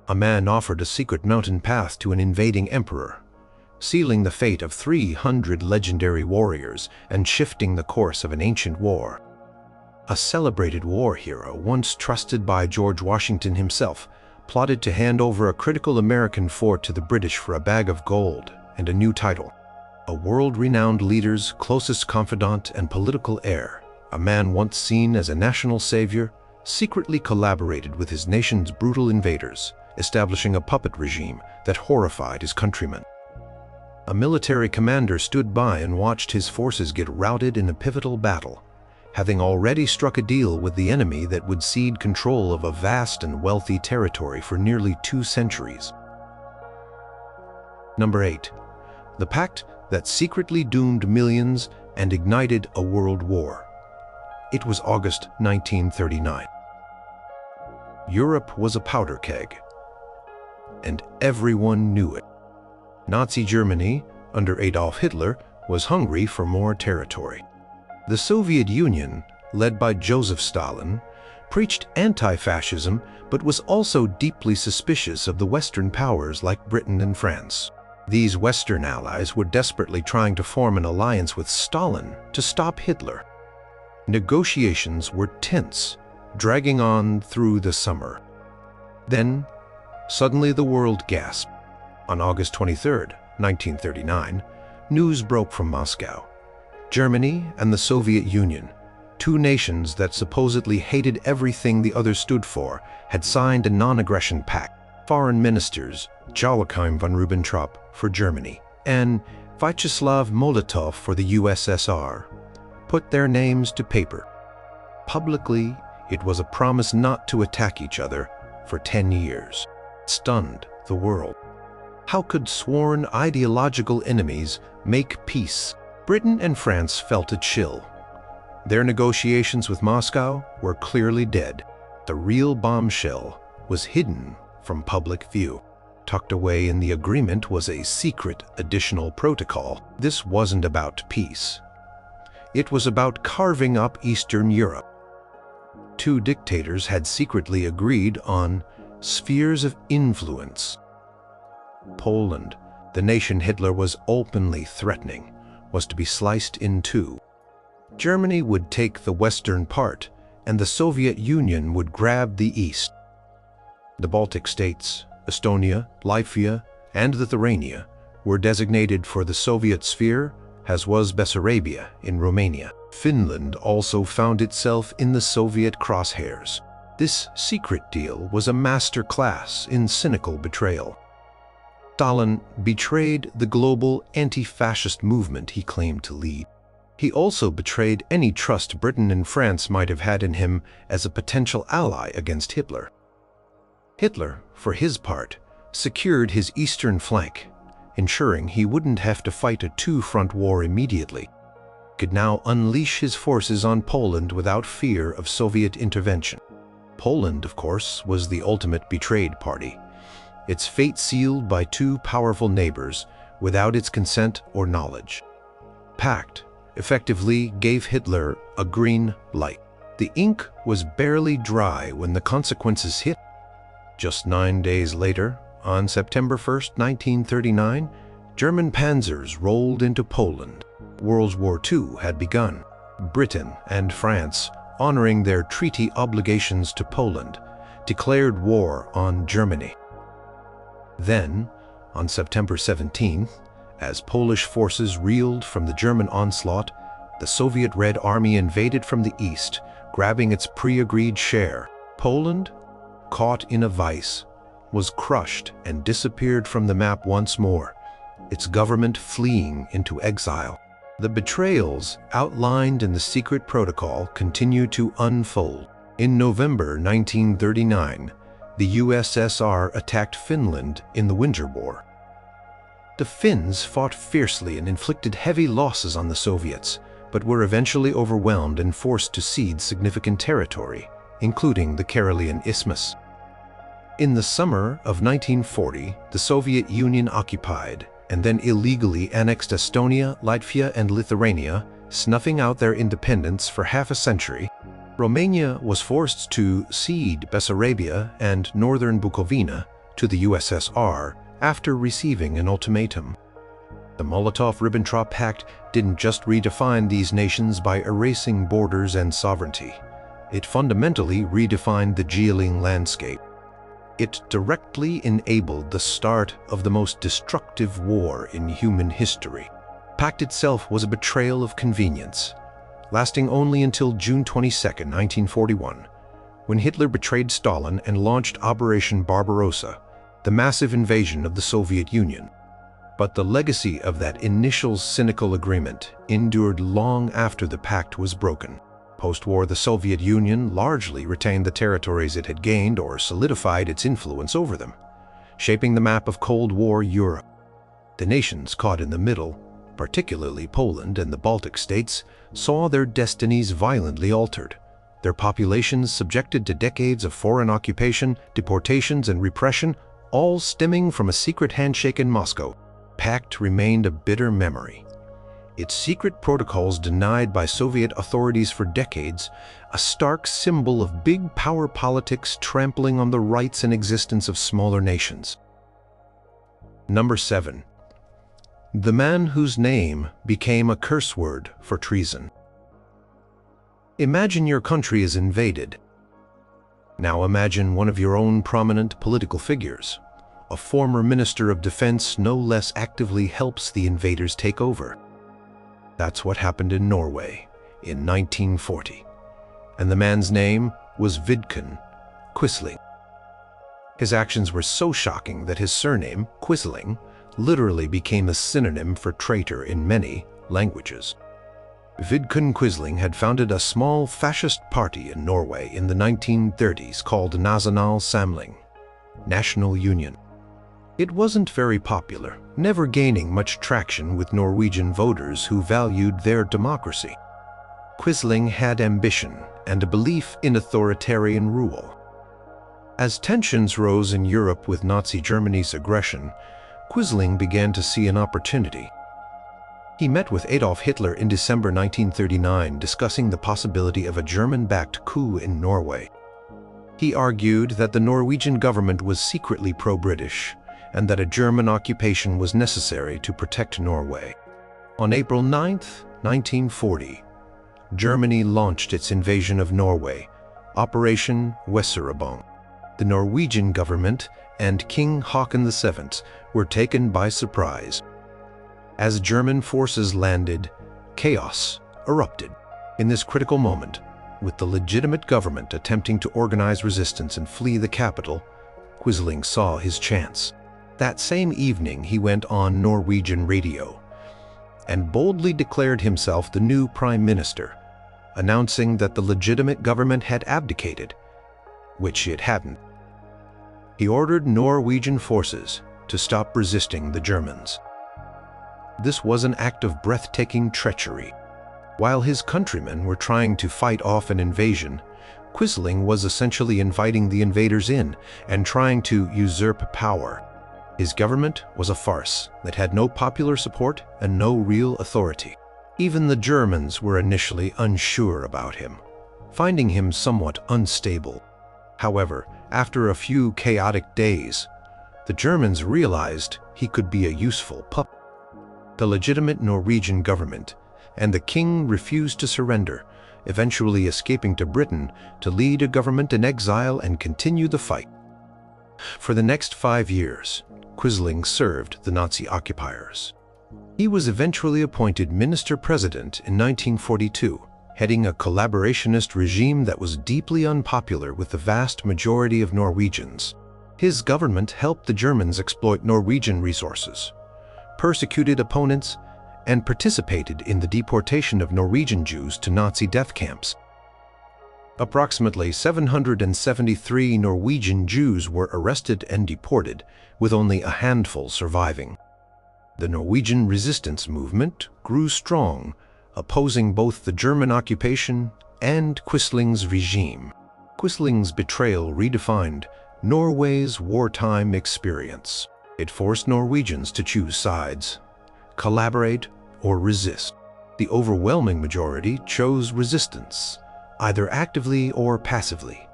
A man offered a secret mountain path to an invading emperor, sealing the fate of 300 legendary warriors and shifting the course of an ancient war. A celebrated war hero, once trusted by George Washington himself, plotted to hand over a critical American fort to the British for a bag of gold and a new title. A world-renowned leader's closest confidant and political heir, a man once seen as a national savior, secretly collaborated with his nation's brutal invaders, establishing a puppet regime that horrified his countrymen. A military commander stood by and watched his forces get routed in a pivotal battle, having already struck a deal with the enemy that would cede control of a vast and wealthy territory for nearly 2 centuries. Number 8. The pact that secretly doomed millions and ignited a world war. It was August 1939. Europe was a powder keg, and everyone knew it. Nazi Germany, under Adolf Hitler, was hungry for more territory. The Soviet Union, led by Joseph Stalin, preached anti-fascism but was also deeply suspicious of the Western powers like Britain and France. These Western allies were desperately trying to form an alliance with Stalin to stop Hitler. Negotiations were tense, dragging on through the summer. Then, suddenly the world gasped. On August 23, 1939, news broke from Moscow. Germany and the Soviet Union, 2 nations that supposedly hated everything the other stood for, had signed a non-aggression pact. Foreign ministers Joachim von Ribbentrop for Germany and Vyacheslav Molotov for the USSR put their names to paper. Publicly, it was a promise not to attack each other for 10 years. It stunned the world. How could sworn ideological enemies make peace? Britain and France felt a chill. Their negotiations with Moscow were clearly dead. The real bombshell was hidden from public view. Tucked away in the agreement was a secret additional protocol. This wasn't about peace. It was about carving up Eastern Europe. 2 dictators had secretly agreed on spheres of influence. Poland, the nation Hitler was openly threatening, was to be sliced in 2. Germany would take the western part, and the Soviet Union would grab the east. The Baltic states, Estonia, Latvia, and Lithuania were designated for the Soviet sphere, as was Bessarabia in Romania. Finland also found itself in the Soviet crosshairs. This secret deal was a master class in cynical betrayal. Stalin betrayed the global anti-fascist movement he claimed to lead. He also betrayed any trust Britain and France might have had in him as a potential ally against Hitler. Hitler, for his part, secured his eastern flank, ensuring he wouldn't have to fight a 2-front war immediately. He could now unleash his forces on Poland without fear of Soviet intervention. Poland, of course, was the ultimate betrayed party, its fate sealed by 2 powerful neighbors without its consent or knowledge. Pact effectively gave Hitler a green light. The ink was barely dry when the consequences hit. Just 9 days later, on September 1, 1939, German panzers rolled into Poland. World War II had begun. Britain and France, honoring their treaty obligations to Poland, declared war on Germany. Then, on September 17th, as Polish forces reeled from the German onslaught, the Soviet Red Army invaded from the east, grabbing its pre-agreed share. Poland, caught in a vice, was crushed and disappeared from the map once more, its government fleeing into exile. The betrayals outlined in the secret protocol continue to unfold. In November 1939, the USSR attacked Finland in the Winter War. The Finns fought fiercely and inflicted heavy losses on the Soviets, but were eventually overwhelmed and forced to cede significant territory, including the Karelian Isthmus. In the summer of 1940, the Soviet Union occupied and then illegally annexed Estonia, Latvia, and Lithuania, snuffing out their independence for half a century. Romania was forced to cede Bessarabia and northern Bukovina to the USSR after receiving an ultimatum. The Molotov-Ribbentrop Pact didn't just redefine these nations by erasing borders and sovereignty. It fundamentally redefined the geoling landscape. It directly enabled the start of the most destructive war in human history. The pact itself was a betrayal of convenience, lasting only until June 22, 1941, when Hitler betrayed Stalin and launched Operation Barbarossa, the massive invasion of the Soviet Union. But the legacy of that initial cynical agreement endured long after the pact was broken. Post-war, the Soviet Union largely retained the territories it had gained or solidified its influence over them, shaping the map of Cold War Europe. The nations caught in the middle, particularly Poland and the Baltic states, saw their destinies violently altered, their populations subjected to decades of foreign occupation, deportations, and repression, all stemming from a secret handshake in Moscow. The pact remained a bitter memory. Its secret protocols denied by Soviet authorities for decades, a stark symbol of big power politics trampling on the rights and existence of smaller nations. Number 7. The man whose name became a curse word for treason. Imagine your country is invaded. Now imagine one of your own prominent political figures, a former Minister of Defense, no less actively helps the invaders take over. That's what happened in Norway in 1940. And the man's name was Vidkun Quisling. His actions were so shocking that his surname, Quisling, literally became a synonym for traitor in many languages. Vidkun Quisling had founded a small fascist party in Norway in the 1930s called Nasjonal Samling, National Union. It wasn't very popular, never gaining much traction with Norwegian voters who valued their democracy. Quisling had ambition and a belief in authoritarian rule. As tensions rose in Europe with Nazi Germany's aggression, Quisling began to see an opportunity. He met with Adolf Hitler in December 1939, discussing the possibility of a German-backed coup in Norway. He argued that the Norwegian government was secretly pro-British and that a German occupation was necessary to protect Norway. On April 9, 1940, Germany launched its invasion of Norway, Operation Weserübung. The Norwegian government and King Haakon VII were taken by surprise. As German forces landed, chaos erupted. In this critical moment, with the legitimate government attempting to organize resistance and flee the capital, Quisling saw his chance. That same evening, he went on Norwegian radio and boldly declared himself the new prime minister, announcing that the legitimate government had abdicated, which it hadn't. He ordered Norwegian forces to stop resisting the Germans. This was an act of breathtaking treachery. While his countrymen were trying to fight off an invasion, Quisling was essentially inviting the invaders in and trying to usurp power. His government was a farce that had no popular support and no real authority. Even the Germans were initially unsure about him, finding him somewhat unstable. However, after a few chaotic days, the Germans realized he could be a useful puppet. The legitimate Norwegian government and the king refused to surrender, eventually escaping to Britain to lead a government in exile and continue the fight. For the next 5 years, Quisling served the Nazi occupiers. He was eventually appointed minister-president in 1942, heading a collaborationist regime that was deeply unpopular with the vast majority of Norwegians. His government helped the Germans exploit Norwegian resources, persecuted opponents, and participated in the deportation of Norwegian Jews to Nazi death camps. Approximately 773 Norwegian Jews were arrested and deported, with only a handful surviving. The Norwegian resistance movement grew strong, opposing both the German occupation and Quisling's regime. Quisling's betrayal redefined Norway's wartime experience. It forced Norwegians to choose sides, collaborate, or resist. The overwhelming majority chose resistance, either actively or passively,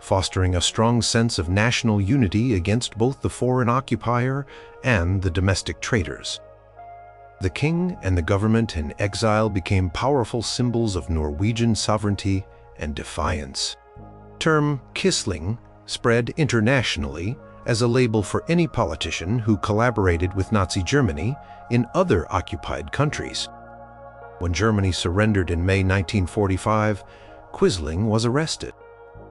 fostering a strong sense of national unity against both the foreign occupier and the domestic traitors. The king and the government in exile became powerful symbols of Norwegian sovereignty and defiance. The term Quisling spread internationally as a label for any politician who collaborated with Nazi Germany in other occupied countries. When Germany surrendered in May 1945, Quisling was arrested.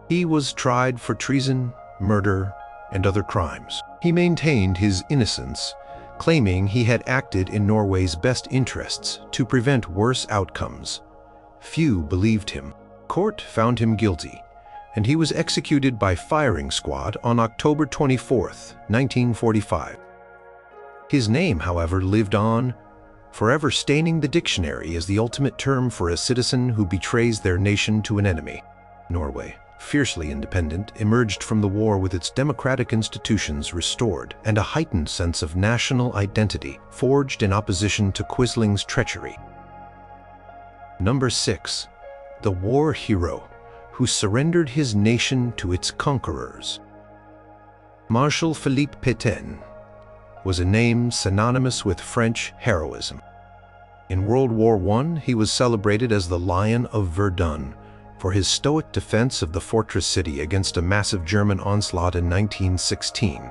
He was tried for treason, murder, and other crimes. He maintained his innocence, claiming he had acted in Norway's best interests to prevent worse outcomes. Few believed him. Court found him guilty, and he was executed by firing squad on October 24, 1945. His name, however, lived on, forever staining the dictionary as the ultimate term for a citizen who betrays their nation to an enemy. Norway, fiercely independent, emerged from the war with its democratic institutions restored and a heightened sense of national identity forged in opposition to Quisling's treachery. Number 6. The war hero who surrendered his nation to its conquerors. Marshal Philippe Pétain was a name synonymous with French heroism. In World War I, he was celebrated as the Lion of Verdun for his stoic defense of the fortress city against a massive German onslaught in 1916.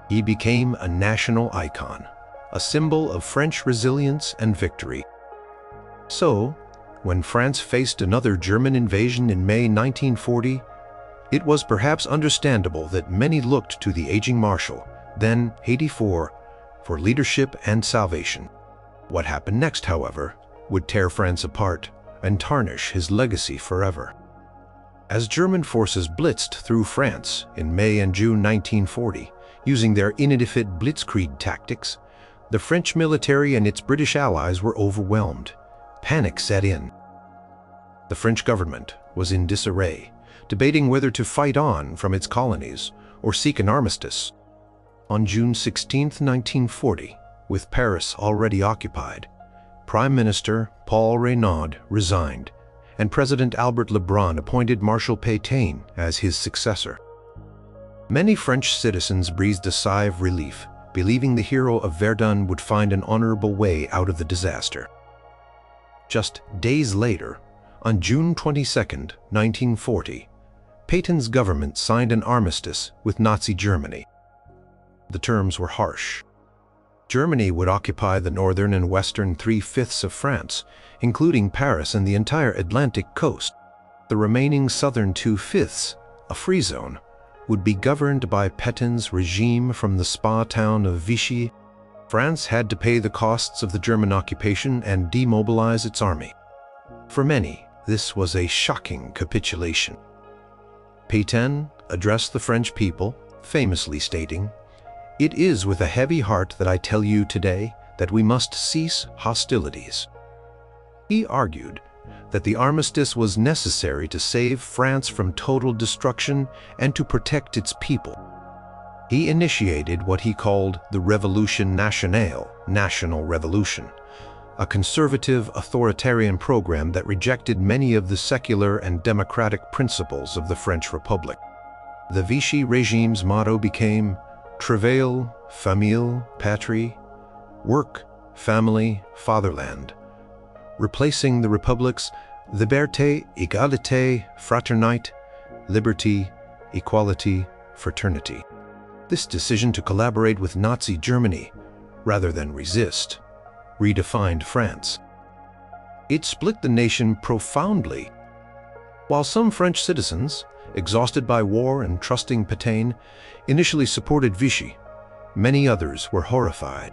He became a national icon, a symbol of French resilience and victory. So, when France faced another German invasion in May 1940, it was perhaps understandable that many looked to the aging Marshal, then 84, for leadership and salvation. What happened next, however, would tear France apart and tarnish his legacy forever. As German forces blitzed through France in May and June 1940, using their ineffective blitzkrieg tactics, the French military and its British allies were overwhelmed. Panic set in. The French government was in disarray, debating whether to fight on from its colonies or seek an armistice. On June 16, 1940, with Paris already occupied, Prime Minister Paul Reynaud resigned, and President Albert Lebrun appointed Marshal Pétain as his successor. Many French citizens breathed a sigh of relief, believing the hero of Verdun would find an honorable way out of the disaster. Just days later, on June 22, 1940, Pétain's government signed an armistice with Nazi Germany. The terms were harsh. Germany would occupy the northern and western 3/5 of France, including Paris and the entire Atlantic coast. The remaining southern 2/5, a free zone, would be governed by Pétain's regime from the spa town of Vichy. France had to pay the costs of the German occupation and demobilize its army. For many, this was a shocking capitulation. Pétain addressed the French people, famously stating, "It is with a heavy heart that I tell you today that we must cease hostilities." He argued that the armistice was necessary to save France from total destruction and to protect its people. He initiated what he called the Révolution Nationale, National Revolution, a conservative authoritarian program that rejected many of the secular and democratic principles of the French Republic. The Vichy regime's motto became Travail, famille, patrie, work, family, fatherland, replacing the Republic's liberté, égalité, fraternité, liberty, equality, fraternity. This decision to collaborate with Nazi Germany, rather than resist, redefined France. It split the nation profoundly. While some French citizens, exhausted by war and trusting Pétain, initially supported Vichy, many others were horrified.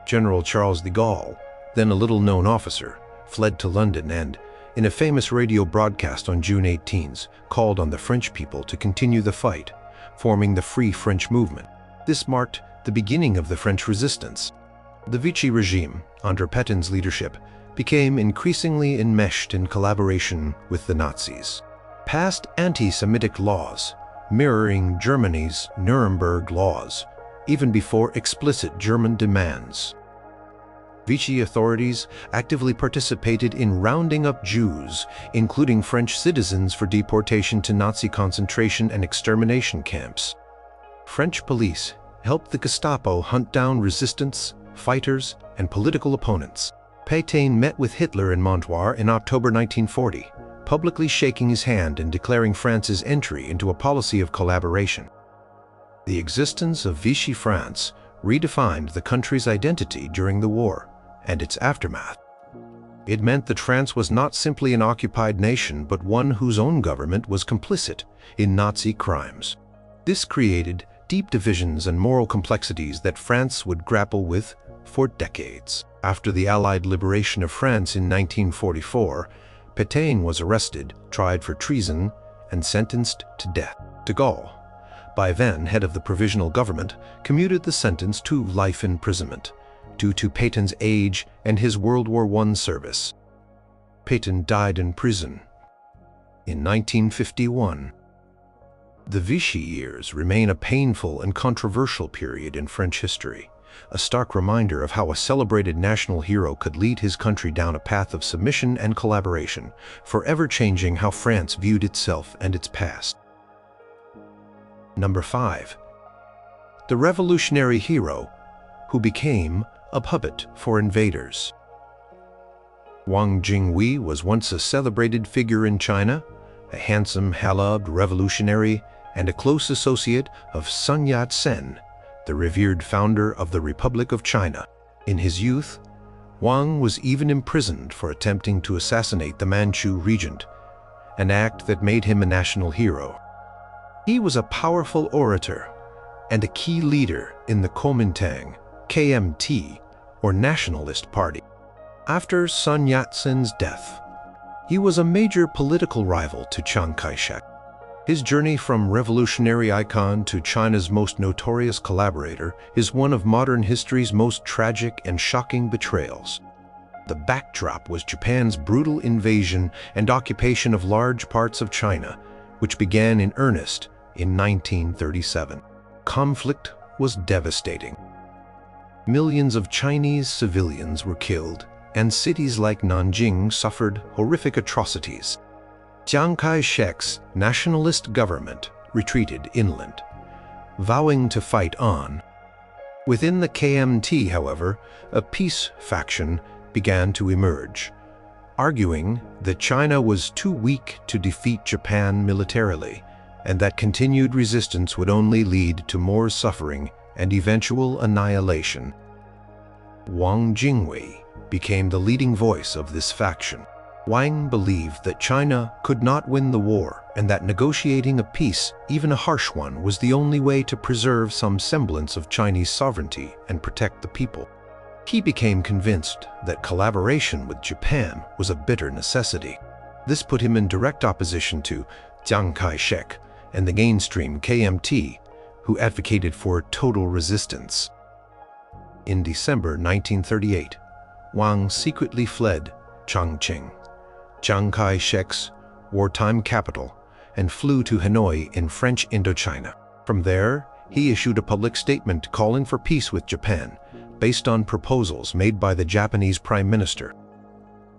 General Charles de Gaulle, then a little-known officer, fled to London and, in a famous radio broadcast on June 18, called on the French people to continue the fight, forming the Free French movement. This marked the beginning of the French resistance. The Vichy regime, under Pétain's leadership, became increasingly enmeshed in collaboration with the Nazis. Passed anti-Semitic laws, mirroring Germany's Nuremberg laws, even before explicit German demands. Vichy authorities actively participated in rounding up Jews, including French citizens, for deportation to Nazi concentration and extermination camps. French police helped the Gestapo hunt down resistance, fighters, and political opponents. Pétain met with Hitler in Montoire in October 1940, publicly shaking his hand and declaring France's entry into a policy of collaboration. The existence of Vichy France redefined the country's identity during the war and its aftermath. It meant that France was not simply an occupied nation, but one whose own government was complicit in Nazi crimes. This created deep divisions and moral complexities that France would grapple with for decades. After the Allied liberation of France in 1944, Pétain was arrested, tried for treason, and sentenced to death. De Gaulle, by then head of the provisional government, commuted the sentence to life imprisonment due to Pétain's age and his World War I service. Pétain died in prison in 1951. The Vichy years remain a painful and controversial period in French history, a stark reminder of how a celebrated national hero could lead his country down a path of submission and collaboration, forever changing how France viewed itself and its past. Number 5. The revolutionary hero who became a puppet for invaders. Wang Jinghui was once a celebrated figure in China, a handsome, hallowed revolutionary and a close associate of Sun Yat-sen, the revered founder of the Republic of China. In his youth, Wang was even imprisoned for attempting to assassinate the Manchu regent, an act that made him a national hero. He was a powerful orator and a key leader in the Kuomintang, KMT, or Nationalist Party. After Sun Yat-sen's death, he was a major political rival to Chiang Kai-shek. His journey from revolutionary icon to China's most notorious collaborator is one of modern history's most tragic and shocking betrayals. The backdrop was Japan's brutal invasion and occupation of large parts of China, which began in earnest in 1937. Conflict was devastating. Millions of Chinese civilians were killed, and cities like Nanjing suffered horrific atrocities. Chiang Kai-shek's nationalist government retreated inland, vowing to fight on. Within the KMT, however, a peace faction began to emerge, arguing that China was too weak to defeat Japan militarily, and that continued resistance would only lead to more suffering and eventual annihilation. Wang Jinghui became the leading voice of this faction. Wang believed that China could not win the war and that negotiating a peace, even a harsh one, was the only way to preserve some semblance of Chinese sovereignty and protect the people. He became convinced that collaboration with Japan was a bitter necessity. This put him in direct opposition to Chiang Kai-shek and the mainstream KMT, who advocated for total resistance. In December 1938, Wang secretly fled Chongqing, Chiang Kai-shek's wartime capital, and flew to Hanoi in French Indochina. From there, he issued a public statement calling for peace with Japan, based on proposals made by the Japanese Prime Minister.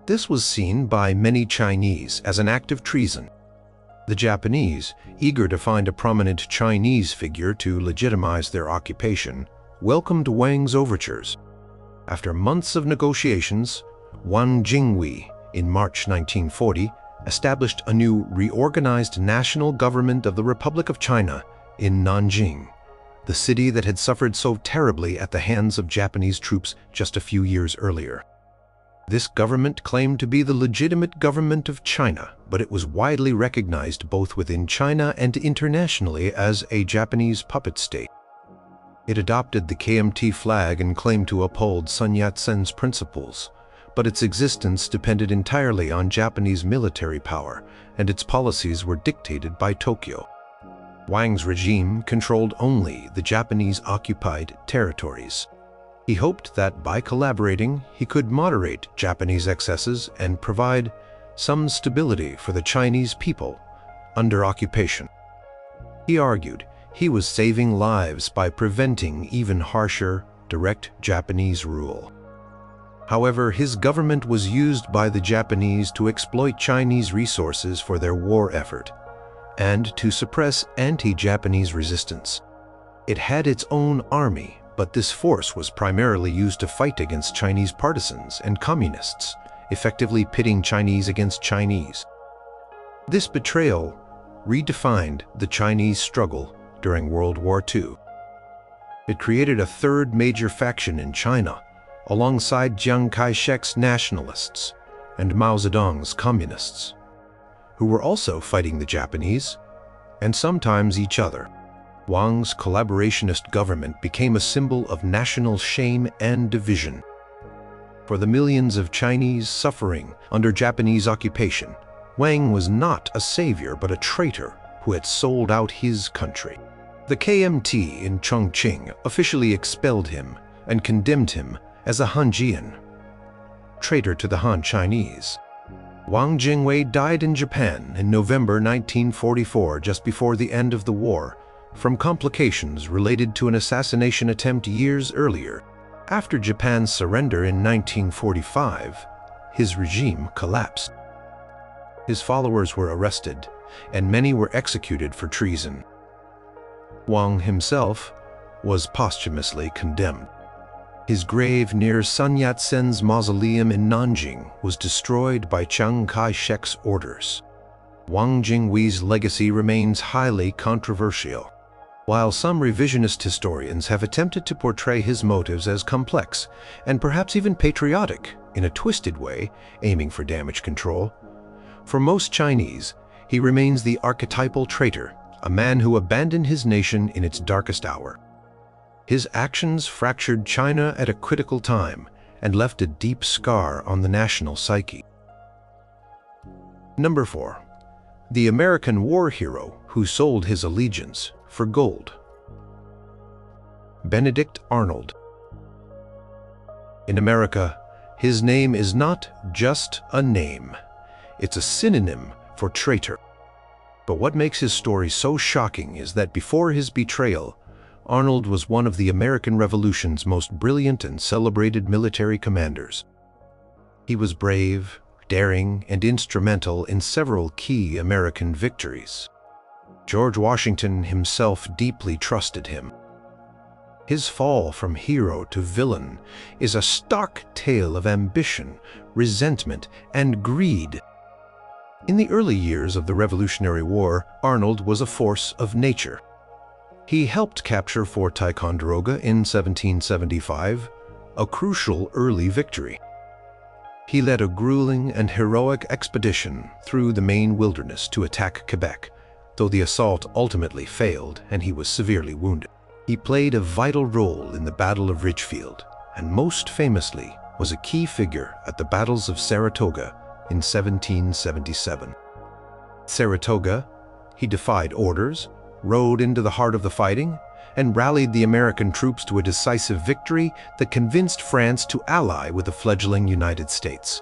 This was seen by many Chinese as an act of treason. The Japanese, eager to find a prominent Chinese figure to legitimize their occupation, welcomed Wang's overtures. After months of negotiations, Wang Jinghui, in March 1940, established a new reorganized national government of the Republic of China in Nanjing, the city that had suffered so terribly at the hands of Japanese troops just a few years earlier. This government claimed to be the legitimate government of China, but it was widely recognized both within China and internationally as a Japanese puppet state. It adopted the KMT flag and claimed to uphold Sun Yat-sen's principles, but its existence depended entirely on Japanese military power, and its policies were dictated by Tokyo. Wang's regime controlled only the Japanese-occupied territories. He hoped that by collaborating, he could moderate Japanese excesses and provide some stability for the Chinese people under occupation. He argued he was saving lives by preventing even harsher, direct Japanese rule. However, his government was used by the Japanese to exploit Chinese resources for their war effort and to suppress anti-Japanese resistance. It had its own army, but this force was primarily used to fight against Chinese partisans and communists, effectively pitting Chinese against Chinese. This betrayal redefined the Chinese struggle during World War II. It created a third major faction in China, alongside Chiang Kai-shek's nationalists and Mao Zedong's communists, who were also fighting the Japanese and sometimes each other. Wang's collaborationist government became a symbol of national shame and division. For the millions of Chinese suffering under Japanese occupation, Wang was not a savior but a traitor who had sold out his country. The KMT in Chongqing officially expelled him and condemned him as a Hanjian, traitor to the Han Chinese. Wang Jingwei died in Japan in November 1944, just before the end of the war, from complications related to an assassination attempt years earlier. After Japan's surrender in 1945, his regime collapsed. His followers were arrested, and many were executed for treason. Wang himself was posthumously condemned. His grave near Sun Yat-sen's mausoleum in Nanjing was destroyed by Chiang Kai-shek's orders. Wang Jingwei's legacy remains highly controversial. While some revisionist historians have attempted to portray his motives as complex and perhaps even patriotic in a twisted way, aiming for damage control, for most Chinese, he remains the archetypal traitor, a man who abandoned his nation in its darkest hour. His actions fractured China at a critical time and left a deep scar on the national psyche. Number 4. The American war hero who sold his allegiance for gold. Benedict Arnold. In America, his name is not just a name. It's a synonym for traitor. But what makes his story so shocking is that before his betrayal, Arnold was one of the American Revolution's most brilliant and celebrated military commanders. He was brave, daring, and instrumental in several key American victories. George Washington himself deeply trusted him. His fall from hero to villain is a stark tale of ambition, resentment, and greed. In the early years of the Revolutionary War, Arnold was a force of nature. He helped capture Fort Ticonderoga in 1775, a crucial early victory. He led a grueling and heroic expedition through the Maine wilderness to attack Quebec, though the assault ultimately failed and he was severely wounded. He played a vital role in the Battle of Ridgefield, and most famously was a key figure at the battles of Saratoga in 1777. Saratoga, he defied orders, rode into the heart of the fighting, and rallied the American troops to a decisive victory that convinced France to ally with the fledgling United States.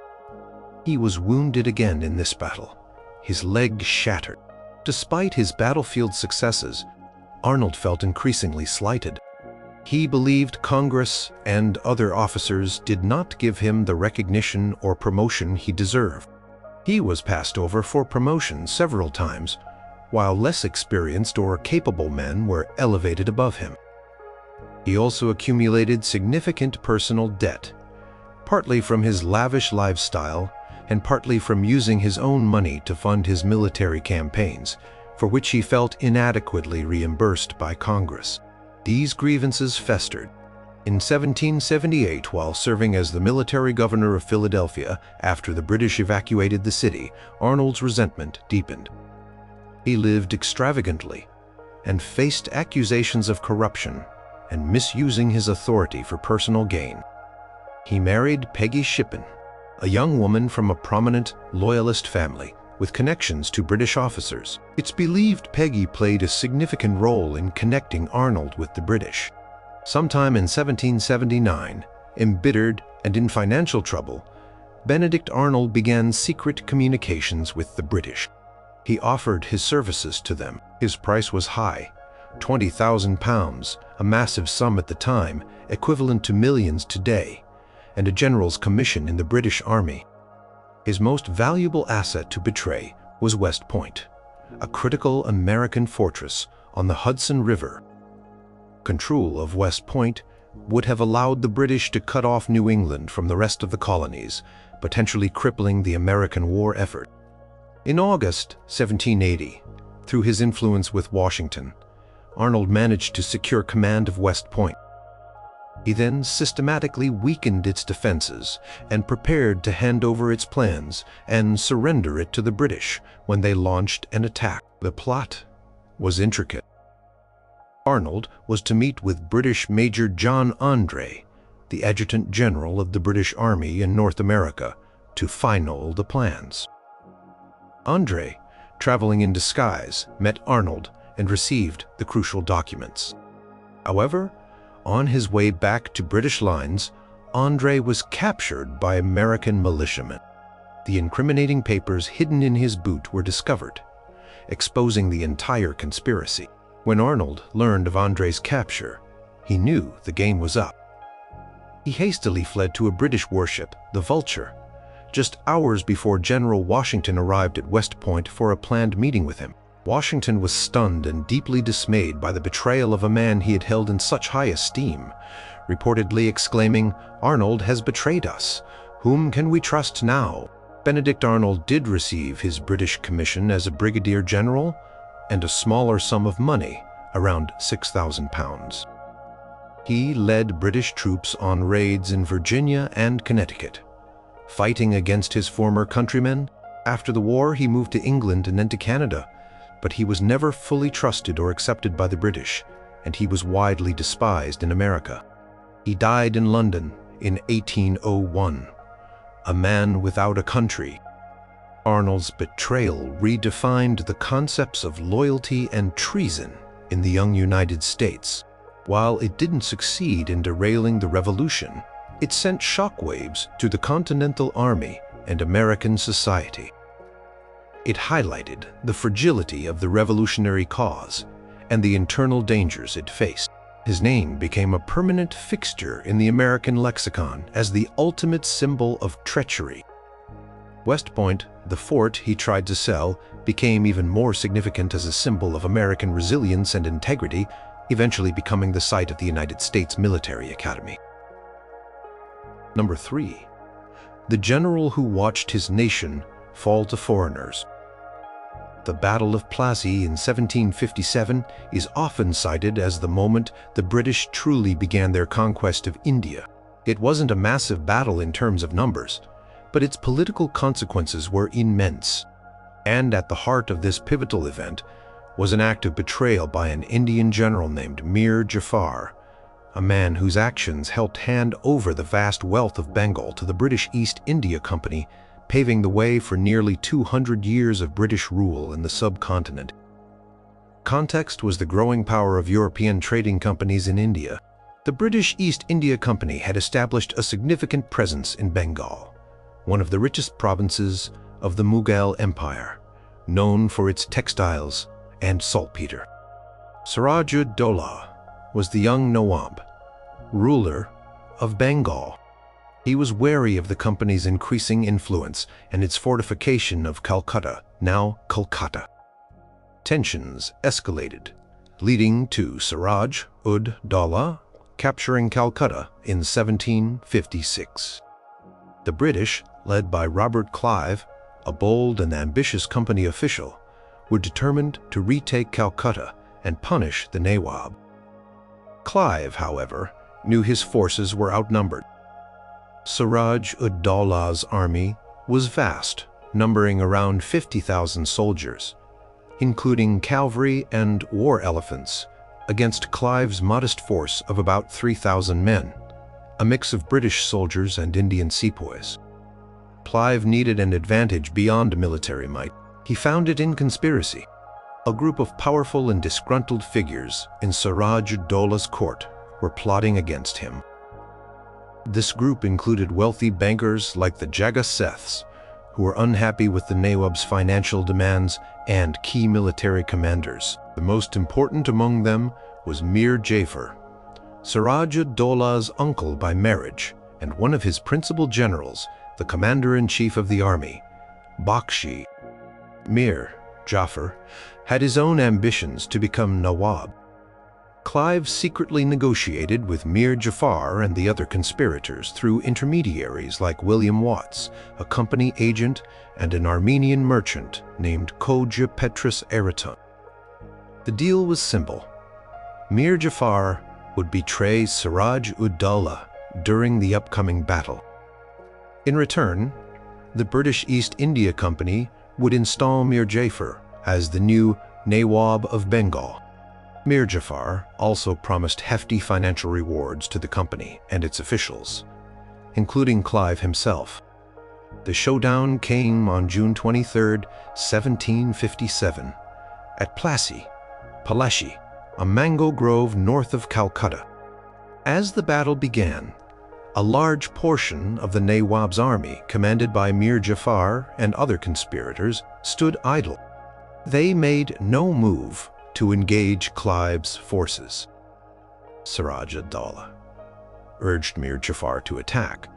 He was wounded again in this battle, his leg shattered. Despite his battlefield successes, Arnold felt increasingly slighted. He believed Congress and other officers did not give him the recognition or promotion he deserved. He was passed over for promotion several times, while less experienced or capable men were elevated above him. He also accumulated significant personal debt, partly from his lavish lifestyle and partly from using his own money to fund his military campaigns, for which he felt inadequately reimbursed by Congress. These grievances festered. In 1778, while serving as the military governor of Philadelphia after the British evacuated the city, Arnold's resentment deepened. He lived extravagantly and faced accusations of corruption and misusing his authority for personal gain. He married Peggy Shippen, a young woman from a prominent Loyalist family with connections to British officers. It's believed Peggy played a significant role in connecting Arnold with the British. Sometime in 1779, embittered and in financial trouble, Benedict Arnold began secret communications with the British. He offered his services to them. His price was high, £20,000, a massive sum at the time, equivalent to millions today, and a general's commission in the British Army. His most valuable asset to betray was West Point, a critical American fortress on the Hudson River. Control of West Point would have allowed the British to cut off New England from the rest of the colonies, potentially crippling the American war effort. In August 1780, through his influence with Washington, Arnold managed to secure command of West Point. He then systematically weakened its defenses and prepared to hand over its plans and surrender it to the British when they launched an attack. The plot was intricate. Arnold was to meet with British Major John Andre, the Adjutant General of the British Army in North America, to final the plans. Andre, traveling in disguise, met Arnold and received the crucial documents. However, on his way back to British lines, Andre was captured by American militiamen. The incriminating papers hidden in his boot were discovered, exposing the entire conspiracy. When Arnold learned of Andre's capture, he knew the game was up. He hastily fled to a British warship, the Vulture, just hours before General Washington arrived at West Point for a planned meeting with him. Washington was stunned and deeply dismayed by the betrayal of a man he had held in such high esteem, reportedly exclaiming, "Arnold has betrayed us. Whom can we trust now?" Benedict Arnold did receive his British commission as a brigadier general and a smaller sum of money, around £6,000. He led British troops on raids in Virginia and Connecticut, fighting against his former countrymen. After the war, he moved to England and then to Canada, but he was never fully trusted or accepted by the British, and he was widely despised in America. He died in London in 1801, a man without a country. Arnold's betrayal redefined the concepts of loyalty and treason in the young United States. While it didn't succeed in derailing the revolution, it sent shockwaves to the Continental Army and American society. It highlighted the fragility of the revolutionary cause and the internal dangers it faced. His name became a permanent fixture in the American lexicon as the ultimate symbol of treachery. West Point, the fort he tried to sell, became even more significant as a symbol of American resilience and integrity, eventually becoming the site of the United States Military Academy. Number 3. The general who watched his nation fall to foreigners. The Battle of Plassey in 1757 is often cited as the moment the British truly began their conquest of India. It wasn't a massive battle in terms of numbers, but its political consequences were immense. And at the heart of this pivotal event was an act of betrayal by an Indian general named Mir Jafar, a man whose actions helped hand over the vast wealth of Bengal to the British East India Company, paving the way for nearly 200 years of British rule in the subcontinent. Context was the growing power of European trading companies in India. The British East India Company had established a significant presence in Bengal, one of the richest provinces of the Mughal Empire, known for its textiles and saltpeter. Siraj-ud-Dowlah was the young Nawab, ruler of Bengal. He was wary of the company's increasing influence and its fortification of Calcutta, now Kolkata. Tensions escalated, leading to Siraj-ud-Dowlah capturing Calcutta in 1756. The British, led by Robert Clive, a bold and ambitious company official, were determined to retake Calcutta and punish the Nawab. Clive, however, knew his forces were outnumbered. Siraj-ud-Dowlah's army was vast, numbering around 50,000 soldiers, including cavalry and war elephants, against Clive's modest force of about 3,000 men, a mix of British soldiers and Indian sepoys. Clive needed an advantage beyond military might. He found it in conspiracy. A group of powerful and disgruntled figures in Siraj-ud-Dowlah's court were plotting against him. This group included wealthy bankers like the Jaga Seths, who were unhappy with the Nawab's financial demands, and key military commanders. The most important among them was Mir Jafar, Siraj-ud-Dowlah's uncle by marriage and one of his principal generals, the commander-in-chief of the army, Bakshi, Mir Jafar, had his own ambitions to become Nawab. Clive secretly negotiated with Mir Jafar and the other conspirators through intermediaries like William Watts, a company agent, and an Armenian merchant named Khoja Petrus Eraton. The deal was simple. Mir Jafar would betray Siraj-ud-Dawla during the upcoming battle. In return, the British East India Company would install Mir Jafar as the new Nawab of Bengal. Mir Jafar also promised hefty financial rewards to the company and its officials, including Clive himself. The showdown came on June 23, 1757, at Plassey, a mango grove north of Calcutta. As the battle began, a large portion of the Nawab's army, commanded by Mir Jafar and other conspirators, stood idle. They made no move to engage Clive's forces. Siraj-ud-Dawla urged Mir Jafar to attack,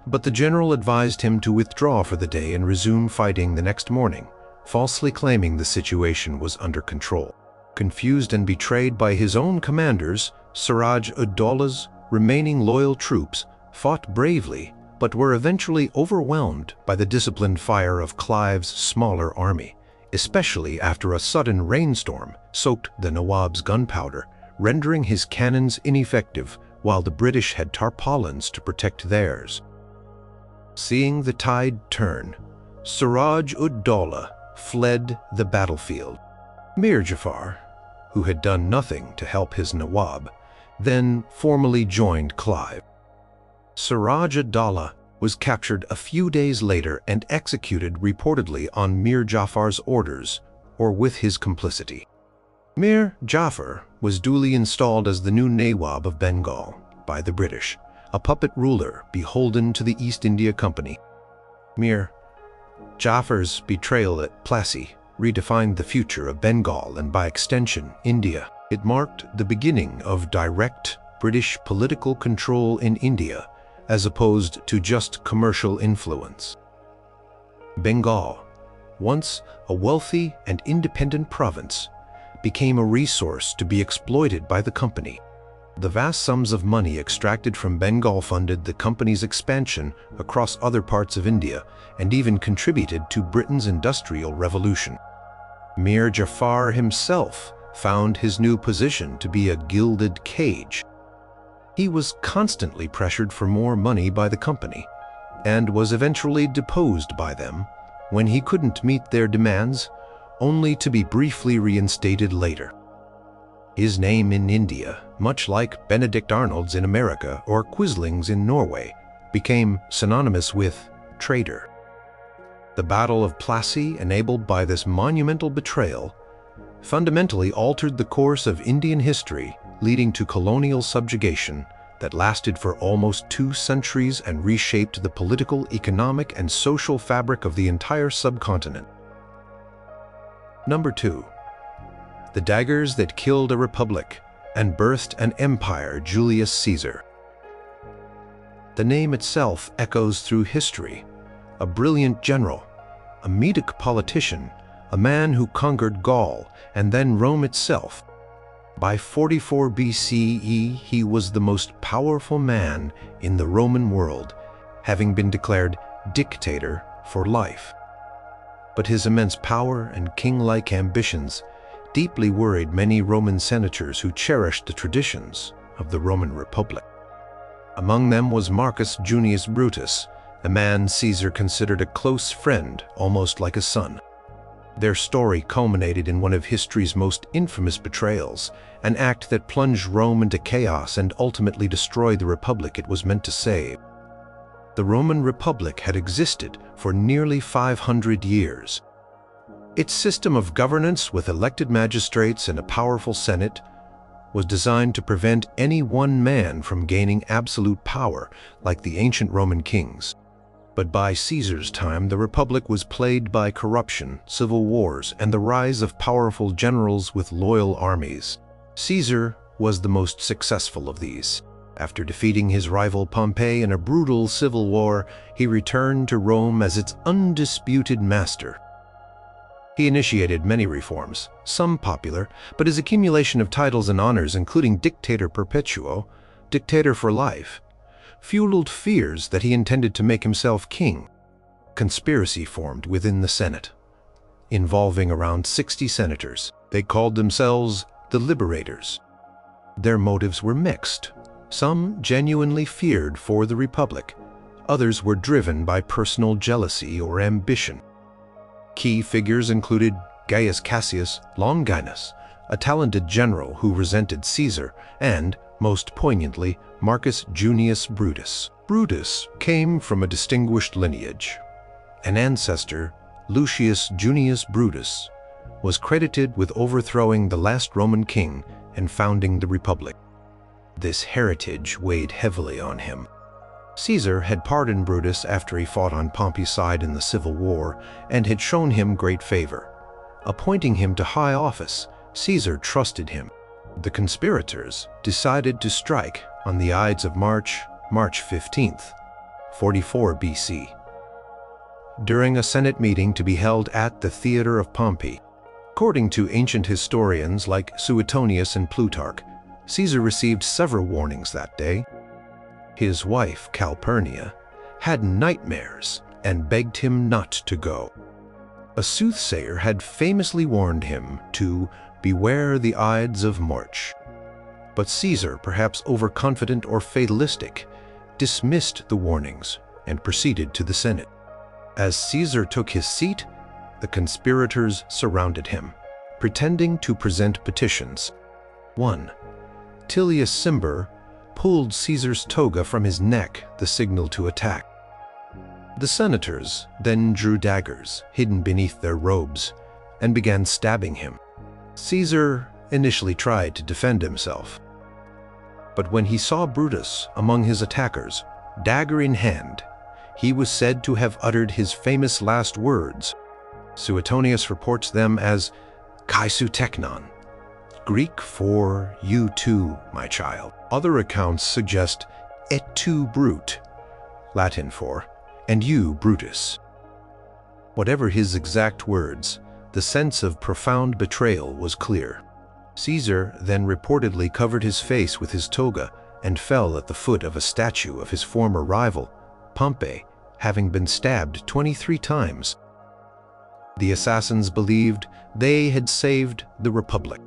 but the general advised him to withdraw for the day and resume fighting the next morning, falsely claiming the situation was under control. Confused and betrayed by his own commanders, Siraj-ud-Dawla's remaining loyal troops fought bravely but were eventually overwhelmed by the disciplined fire of Clive's smaller army, especially after a sudden rainstorm soaked the Nawab's gunpowder, rendering his cannons ineffective while the British had tarpaulins to protect theirs. Seeing the tide turn, Siraj-ud-Dawla fled the battlefield. Mir Jafar, who had done nothing to help his Nawab, then formally joined Clive. Siraj-ud-Dawla was captured a few days later and executed reportedly on Mir Jafar's orders or with his complicity. Mir Jafar was duly installed as the new Nawab of Bengal by the British, a puppet ruler beholden to the East India Company. Mir Jafar's betrayal at Plassey redefined the future of Bengal and, by extension, India. It marked the beginning of direct British political control in India, as opposed to just commercial influence. Bengal, once a wealthy and independent province, became a resource to be exploited by the company. The vast sums of money extracted from Bengal funded the company's expansion across other parts of India and even contributed to Britain's Industrial Revolution. Mir Jafar himself found his new position to be a gilded cage. He was constantly pressured for more money by the company and was eventually deposed by them when he couldn't meet their demands, only to be briefly reinstated later. His name in India, much like Benedict Arnold's in America or Quisling's in Norway, became synonymous with traitor. The Battle of Plassey, enabled by this monumental betrayal, fundamentally altered the course of Indian history, leading to colonial subjugation that lasted for almost 2 centuries and reshaped the political, economic, and social fabric of the entire subcontinent. Number 2. The daggers that killed a republic and birthed an empire, Julius Caesar. The name itself echoes through history. A brilliant general, a Medic politician, a man who conquered Gaul and then Rome itself. By 44 BCE, he was the most powerful man in the Roman world, having been declared dictator for life. But his immense power and king-like ambitions deeply worried many Roman senators who cherished the traditions of the Roman Republic. Among them was Marcus Junius Brutus, a man Caesar considered a close friend, almost like a son. Their story culminated in one of history's most infamous betrayals, an act that plunged Rome into chaos and ultimately destroyed the republic it was meant to save. The Roman Republic had existed for nearly 500 years. Its system of governance with elected magistrates and a powerful Senate was designed to prevent any one man from gaining absolute power like the ancient Roman kings. But by Caesar's time, the Republic was plagued by corruption, civil wars, and the rise of powerful generals with loyal armies. Caesar was the most successful of these. After defeating his rival Pompey in a brutal civil war, he returned to Rome as its undisputed master. He initiated many reforms, some popular, but his accumulation of titles and honors, including Dictator Perpetuo, Dictator for Life, fueled fears that he intended to make himself king. Conspiracy formed within the Senate, involving around 60 senators. They called themselves the Liberators. Their motives were mixed. Some genuinely feared for the Republic. Others were driven by personal jealousy or ambition. Key figures included Gaius Cassius Longinus, a talented general who resented Caesar, and, most poignantly, Marcus Junius Brutus. Brutus came from a distinguished lineage. An ancestor, Lucius Junius Brutus, was credited with overthrowing the last Roman king and founding the Republic. This heritage weighed heavily on him. Caesar had pardoned Brutus after he fought on Pompey's side in the Civil War and had shown him great favor. Appointing him to high office, Caesar trusted him. The conspirators decided to strike on the Ides of March 15th, 44 BC. During a Senate meeting to be held at the Theater of Pompey. According to ancient historians like Suetonius and Plutarch, Caesar received several warnings that day. His wife, Calpurnia, had nightmares and begged him not to go. A soothsayer had famously warned him to beware the Ides of March. But Caesar, perhaps overconfident or fatalistic, dismissed the warnings and proceeded to the Senate. As Caesar took his seat, the conspirators surrounded him, pretending to present petitions. 1. Tullius Cimber pulled Caesar's toga from his neck, the signal to attack. The senators then drew daggers hidden beneath their robes and began stabbing him. Caesar initially tried to defend himself, but when he saw Brutus among his attackers, dagger in hand, he was said to have uttered his famous last words. Suetonius reports them as kai su teknon, Greek for "you too, my child." Other accounts suggest et tu Brute, Latin for "and you, Brutus." Whatever his exact words, the sense of profound betrayal was clear. Caesar then reportedly covered his face with his toga and fell at the foot of a statue of his former rival, Pompey, having been stabbed 23 times. The assassins believed they had saved the Republic.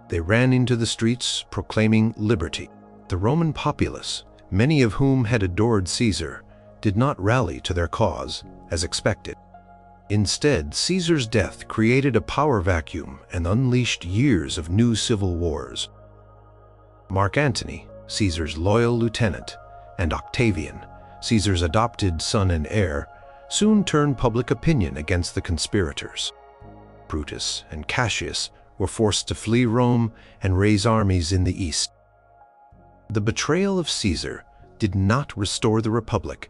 They ran into the streets proclaiming liberty. The Roman populace, many of whom had adored Caesar, did not rally to their cause as expected. Instead, Caesar's death created a power vacuum and unleashed years of new civil wars. Mark Antony, Caesar's loyal lieutenant, and Octavian, Caesar's adopted son and heir, soon turned public opinion against the conspirators. Brutus and Cassius were forced to flee Rome and raise armies in the east. The betrayal of Caesar did not restore the Republic.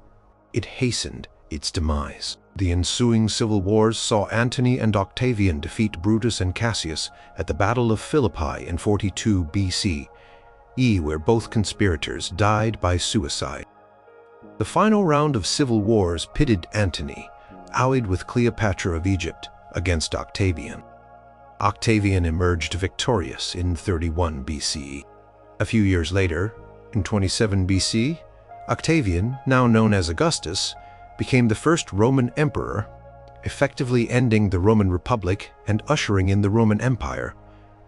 It hastened its demise. The ensuing civil wars saw Antony and Octavian defeat Brutus and Cassius at the Battle of Philippi in 42 BC, where both conspirators died by suicide. The final round of civil wars pitted Antony, allied with Cleopatra of Egypt, against Octavian. Octavian emerged victorious in 31 BCE. A few years later, in 27 BC, Octavian, now known as Augustus, became the first Roman emperor, effectively ending the Roman Republic and ushering in the Roman Empire,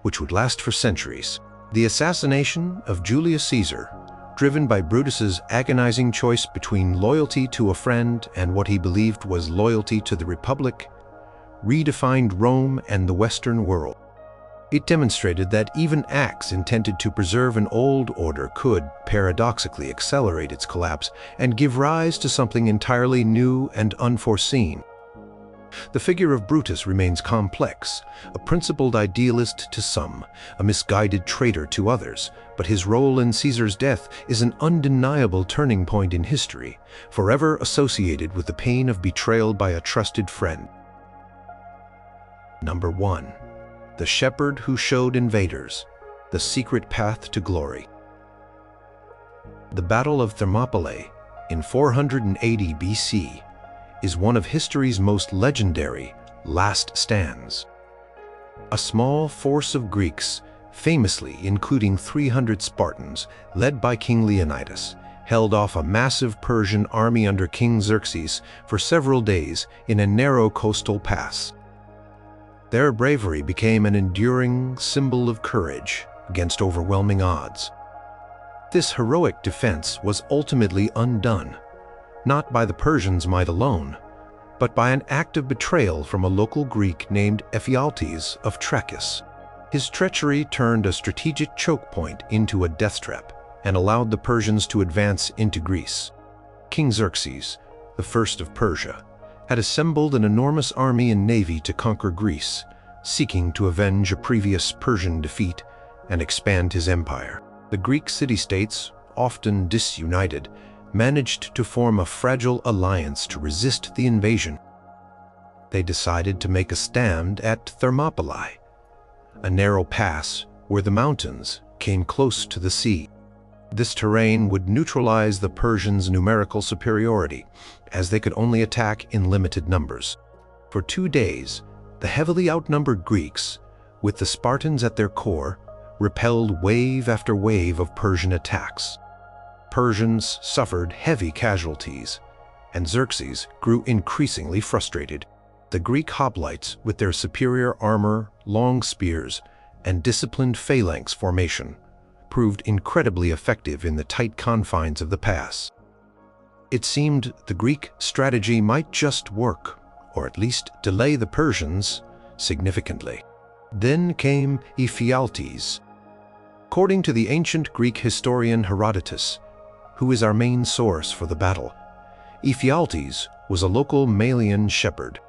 which would last for centuries. The assassination of Julius Caesar, driven by Brutus's agonizing choice between loyalty to a friend and what he believed was loyalty to the Republic, redefined Rome and the Western world. It demonstrated that even acts intended to preserve an old order could, paradoxically, accelerate its collapse and give rise to something entirely new and unforeseen. The figure of Brutus remains complex, a principled idealist to some, a misguided traitor to others, but his role in Caesar's death is an undeniable turning point in history, forever associated with the pain of betrayal by a trusted friend. Number 1. The Shepherd Who Showed Invaders, the Secret Path to Glory. The Battle of Thermopylae in 480 BC is one of history's most legendary last stands. A small force of Greeks, famously including 300 Spartans, led by King Leonidas, held off a massive Persian army under King Xerxes for several days in a narrow coastal pass. Their bravery became an enduring symbol of courage against overwhelming odds. This heroic defense was ultimately undone, not by the Persians' might alone, but by an act of betrayal from a local Greek named Ephialtes of Trachis. His treachery turned a strategic choke point into a death trap and allowed the Persians to advance into Greece. King Xerxes, the first of Persia, had assembled an enormous army and navy to conquer Greece, seeking to avenge a previous Persian defeat and expand his empire. The Greek city-states, often disunited, managed to form a fragile alliance to resist the invasion. They decided to make a stand at Thermopylae, a narrow pass where the mountains came close to the sea. This terrain would neutralize the Persians' numerical superiority, as they could only attack in limited numbers. For 2 days, the heavily outnumbered Greeks, with the Spartans at their core, repelled wave after wave of Persian attacks. Persians suffered heavy casualties, and Xerxes grew increasingly frustrated. The Greek hoplites, with their superior armor, long spears, and disciplined phalanx formation, proved incredibly effective in the tight confines of the pass. It seemed the Greek strategy might just work, or at least delay the Persians significantly. Then came Ephialtes. According to the ancient Greek historian Herodotus, who is our main source for the battle, Ephialtes was a local Malian shepherd.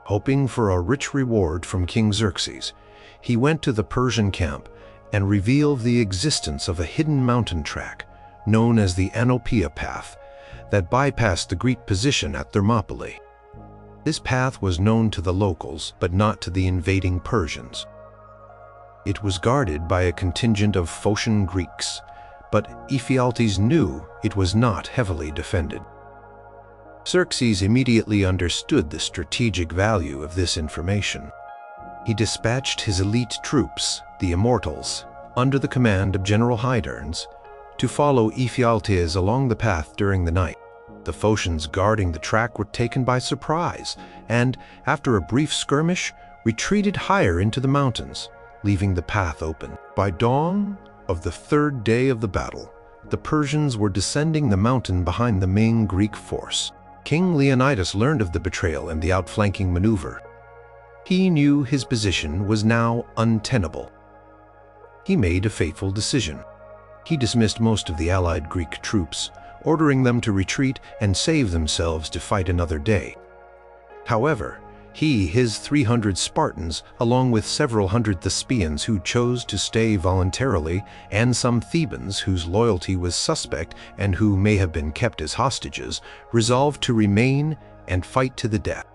Hoping for a rich reward from King Xerxes, he went to the Persian camp and revealed the existence of a hidden mountain track known as the Anopia Path that bypassed the Greek position at Thermopylae. This path was known to the locals, but not to the invading Persians. It was guarded by a contingent of Phocian Greeks, but Ephialtes knew it was not heavily defended. Xerxes immediately understood the strategic value of this information. He dispatched his elite troops, the Immortals, under the command of General Hydarnes, to follow Ephialtes along the path during the night. The Phocians guarding the track were taken by surprise and, after a brief skirmish, retreated higher into the mountains, leaving the path open. By dawn of the 3rd day of the battle, the Persians were descending the mountain behind the main Greek force. King Leonidas learned of the betrayal and the outflanking maneuver. He knew his position was now untenable. He made a fateful decision. He dismissed most of the allied Greek troops, ordering them to retreat and save themselves to fight another day. However, his 300 Spartans, along with several hundred Thespians who chose to stay voluntarily, and some Thebans whose loyalty was suspect and who may have been kept as hostages, resolved to remain and fight to the death.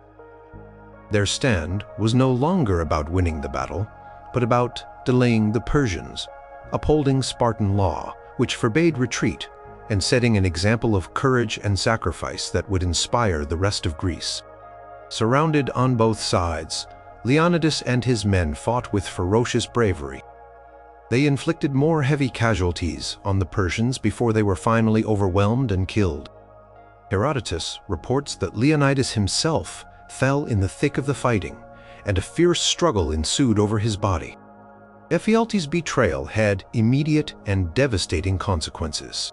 Their stand was no longer about winning the battle, but about delaying the Persians, upholding Spartan law, which forbade retreat, and setting an example of courage and sacrifice that would inspire the rest of Greece. Surrounded on both sides, Leonidas and his men fought with ferocious bravery. They inflicted more heavy casualties on the Persians before they were finally overwhelmed and killed. Herodotus reports that Leonidas himself fell in the thick of the fighting, and a fierce struggle ensued over his body. Ephialtes' betrayal had immediate and devastating consequences.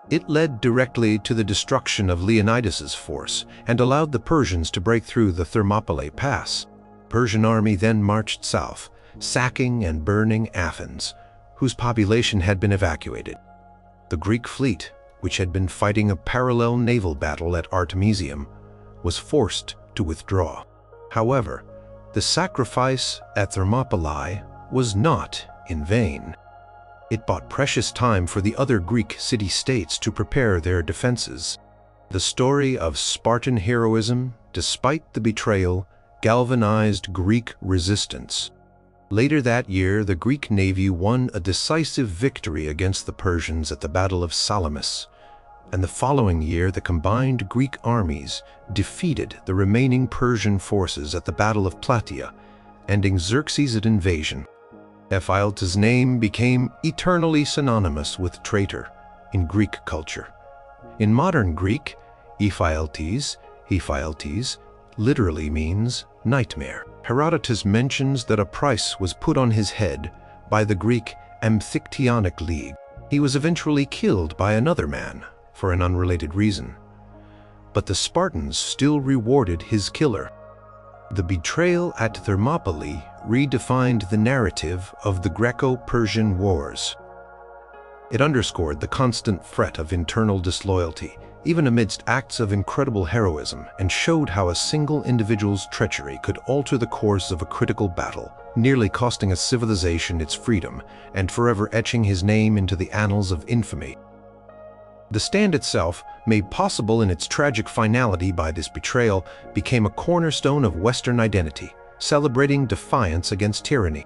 It led directly to the destruction of Leonidas's force and allowed the Persians to break through the Thermopylae Pass. The Persian army then marched south, sacking and burning Athens, whose population had been evacuated. The Greek fleet, which had been fighting a parallel naval battle at Artemisium, was forced to withdraw. However, the sacrifice at Thermopylae was not in vain. It bought precious time for the other Greek city-states to prepare their defenses. The story of Spartan heroism, despite the betrayal, galvanized Greek resistance. Later that year, the Greek navy won a decisive victory against the Persians at the Battle of Salamis, and the following year the combined Greek armies defeated the remaining Persian forces at the Battle of Plataea, ending Xerxes' invasion. Ephialtes' name became eternally synonymous with traitor in Greek culture. In modern Greek, Ephialtes literally means nightmare. Herodotus mentions that a price was put on his head by the Greek Amphictyonic League. He was eventually killed by another man for an unrelated reason, but the Spartans still rewarded his killer. The betrayal at Thermopylae redefined the narrative of the Greco-Persian Wars. It underscored the constant threat of internal disloyalty, even amidst acts of incredible heroism, and showed how a single individual's treachery could alter the course of a critical battle, nearly costing a civilization its freedom and forever etching his name into the annals of infamy. The stand itself, made possible in its tragic finality by this betrayal, became a cornerstone of Western identity, celebrating defiance against tyranny.